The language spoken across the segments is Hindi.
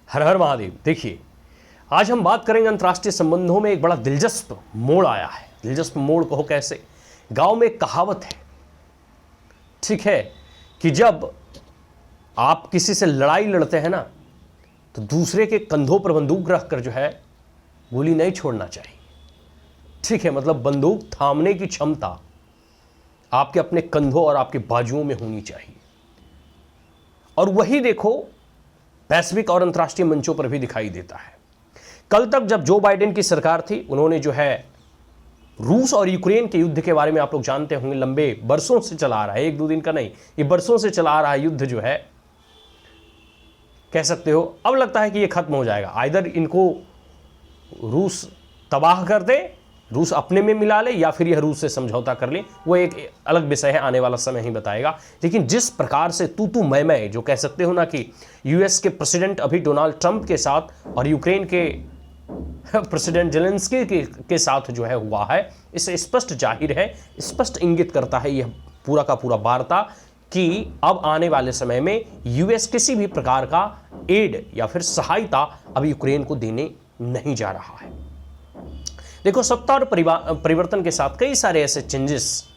हर हर महादेव। देखिए, आज हम बात करेंगे अंतर्राष्ट्रीय संबंधों में एक बड़ा दिलचस्प मोड़ आया है। दिलचस्प मोड़ कहो कैसे, गांव में एक कहावत है, ठीक है, कि जब आप किसी से लड़ाई लड़ते हैं ना, तो दूसरे के कंधों पर बंदूक रखकर जो है गोली नहीं छोड़ना चाहिए। ठीक है, मतलब बंदूक थामने की क्षमता आपके अपने कंधों और आपके बाजुओं में होनी चाहिए। और वही देखो वैश्विक और अंतर्राष्ट्रीय मंचों पर भी दिखाई देता है। कल तक जब जो बाइडेन की सरकार थी, उन्होंने जो है रूस और यूक्रेन के युद्ध के बारे में, आप लोग जानते होंगे, लंबे बरसों से चला आ रहा है, एक दो दिन का नहीं, ये बरसों से चला आ रहा है युद्ध जो है, कह सकते हो अब लगता है कि ये खत्म हो जाएगा। आइदर इनको रूस तबाह कर दे, रूस अपने में मिला ले, या फिर यह रूस से समझौता कर ले। वो एक अलग विषय है, आने वाला समय ही बताएगा। लेकिन जिस प्रकार से तू मैं जो कह सकते हो ना, कि यूएस के प्रेसिडेंट अभी डोनाल्ड ट्रंप के साथ और यूक्रेन के प्रेसिडेंट जेलेंस्की के साथ जो है हुआ है, इससे स्पष्ट जाहिर है, स्पष्ट इंगित करता है यह पूरा का पूरा वार्ता कि अब आने वाले समय में यूएस किसी भी प्रकार का एड या फिर सहायता अब यूक्रेन को देने नहीं जा रहा है। देखो, सत्ता और परिवर्तन के साथ कई सारे ऐसे चेंजेस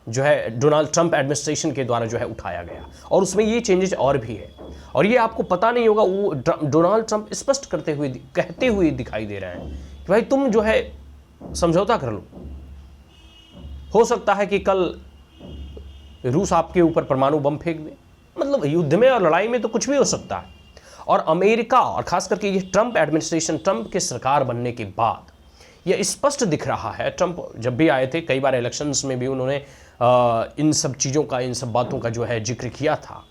जो है डोनाल्ड ट्रंप एडमिनिस्ट्रेशन के द्वारा जो है उठाया गया, और उसमें ये चेंजेस और भी है। और ये आपको पता नहीं होगा, वो डोनाल्ड ट्रंप स्पष्ट कहते हुए दिखाई दे रहे हैं कि भाई तुम जो है समझौता कर लो। हो सकता है कि कल रूस आपके ऊपर परमाणु बम फेंक दे। मतलब युद्ध में और लड़ाई में तो कुछ भी हो सकता है। और अमेरिका, और खास करके ये ट्रंप एडमिनिस्ट्रेशन, ट्रंप की सरकार बनने के बाद यह स्पष्ट दिख रहा है। ट्रंप जब भी आए थे, कई बार इलेक्शंस में भी उन्होंने इन सब चीज़ों का, इन सब बातों का जो है जिक्र किया था,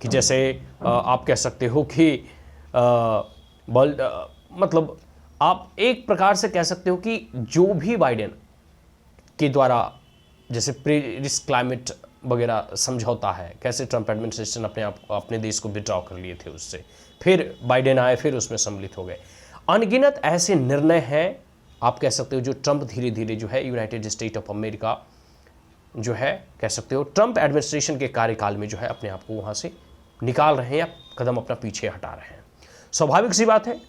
कि जैसे आप कह सकते हो कि मतलब आप एक प्रकार से कह सकते हो कि जो भी बाइडेन के द्वारा जैसे पेरिस क्लाइमेट वगैरह समझौता है, कैसे ट्रंप एडमिनिस्ट्रेशन अपने देश को विड्रॉ कर लिए थे उससे, फिर बाइडेन आए, फिर उसमें सम्मिलित हो गए। अनगिनत ऐसे निर्णय हैं, आप कह सकते हो, जो ट्रंप धीरे धीरे जो है यूनाइटेड स्टेट ऑफ अमेरिका जो है, कह सकते हो, ट्रंप एडमिनिस्ट्रेशन के कार्यकाल में जो है अपने आप को वहाँ से निकाल रहे हैं, या कदम अपना पीछे हटा रहे हैं। स्वाभाविक सी बात है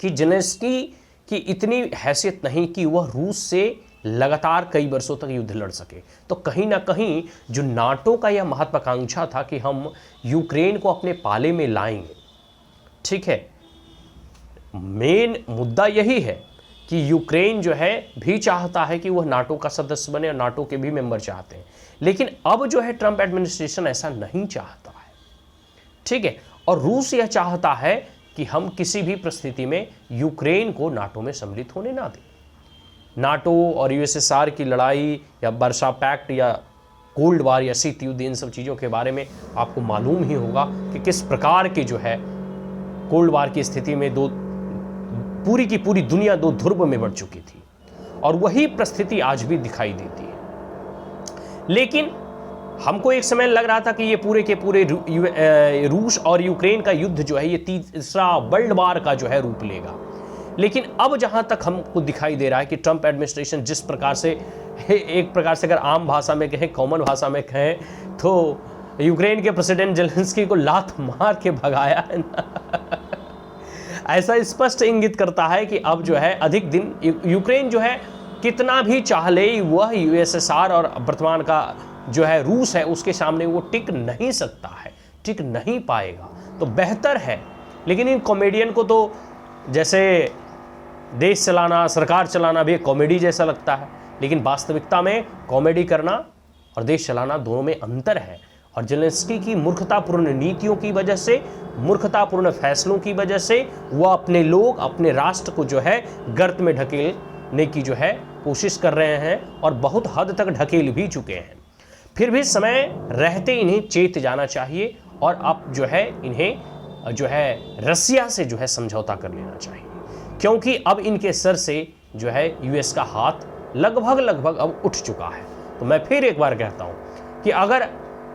कि जेलेंस्की की इतनी हैसियत नहीं कि वह रूस से लगातार कई वर्षों तक युद्ध लड़ सके। तो कहीं ना कहीं जो नाटो का यह महत्वाकांक्षा था कि हम यूक्रेन को अपने पाले में लाएंगे, ठीक है, मेन मुद्दा यही है कि यूक्रेन जो है भी चाहता है कि वह नाटो का सदस्य बने, और नाटो के भी मेंबर चाहते हैं। लेकिन अब जो है ट्रंप एडमिनिस्ट्रेशन ऐसा नहीं चाहता है, ठीक है। और रूस यह चाहता है कि हम किसी भी परिस्थिति में यूक्रेन को नाटो में सम्मिलित होने ना दें। नाटो और यूएसएसआर की लड़ाई, या वर्सा पैक्ट, या कोल्ड वार, या शीत युद्ध, इन सब चीज़ों के बारे में आपको मालूम ही होगा कि किस प्रकार की जो है कोल्ड वार की स्थिति में पूरी की पूरी दुनिया दो ध्रुव में बढ़ चुकी थी, और वही परिस्थिति आज भी दिखाई देती है। लेकिन हमको एक समय लग रहा था कि ये पूरे के पूरे रूस और यूक्रेन का युद्ध जो है ये तीसरा वर्ल्ड वार का जो है रूप लेगा। लेकिन अब जहां तक हमको दिखाई दे रहा है कि ट्रंप एडमिनिस्ट्रेशन जिस प्रकार से, एक प्रकार से अगर आम भाषा में कहें, कॉमन भाषा में कहें, तो यूक्रेन के प्रेसिडेंट जेलेंस्की को लात मार के भगाया है ना ऐसा स्पष्ट इंगित करता है कि अब जो है अधिक दिन यूक्रेन जो है कितना भी चाह ले, वह यूएसएसआर और वर्तमान का जो है रूस है, उसके सामने वो टिक नहीं सकता है, टिक नहीं पाएगा। तो बेहतर है। लेकिन इन कॉमेडियन को तो जैसे देश चलाना, सरकार चलाना भी एक कॉमेडी जैसा लगता है, लेकिन वास्तविकता में कॉमेडी करना और देश चलाना दोनों में अंतर है। और जेलेंस्की की मूर्खतापूर्ण नीतियों की वजह से, मूर्खतापूर्ण फैसलों की वजह से वह अपने लोग, अपने राष्ट्र को जो है गर्त में ढकेलने की जो है कोशिश कर रहे हैं, और बहुत हद तक ढकेल भी चुके हैं। फिर भी समय रहते इन्हें चेत जाना चाहिए, और अब जो है इन्हें जो है रसिया से जो है समझौता कर लेना चाहिए, क्योंकि अब इनके सर से जो है यूएस का हाथ लगभग अब उठ चुका है। तो मैं फिर एक बार कहता हूं कि अगर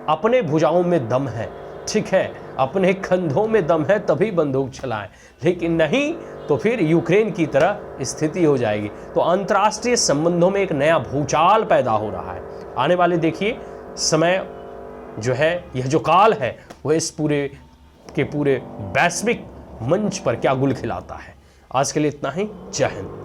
अपने भुजाओं में दम है, ठीक है, अपने कंधों में दम है, तभी बंदूक चलाएं, लेकिन नहीं तो फिर यूक्रेन की तरह स्थिति हो जाएगी। तो अंतर्राष्ट्रीय संबंधों में एक नया भूचाल पैदा हो रहा है। आने वाले देखिए समय जो है, यह जो काल है, वह इस पूरे के पूरे वैश्विक मंच पर क्या गुल खिलाता है। आज के लिए इतना ही। जय हिंद।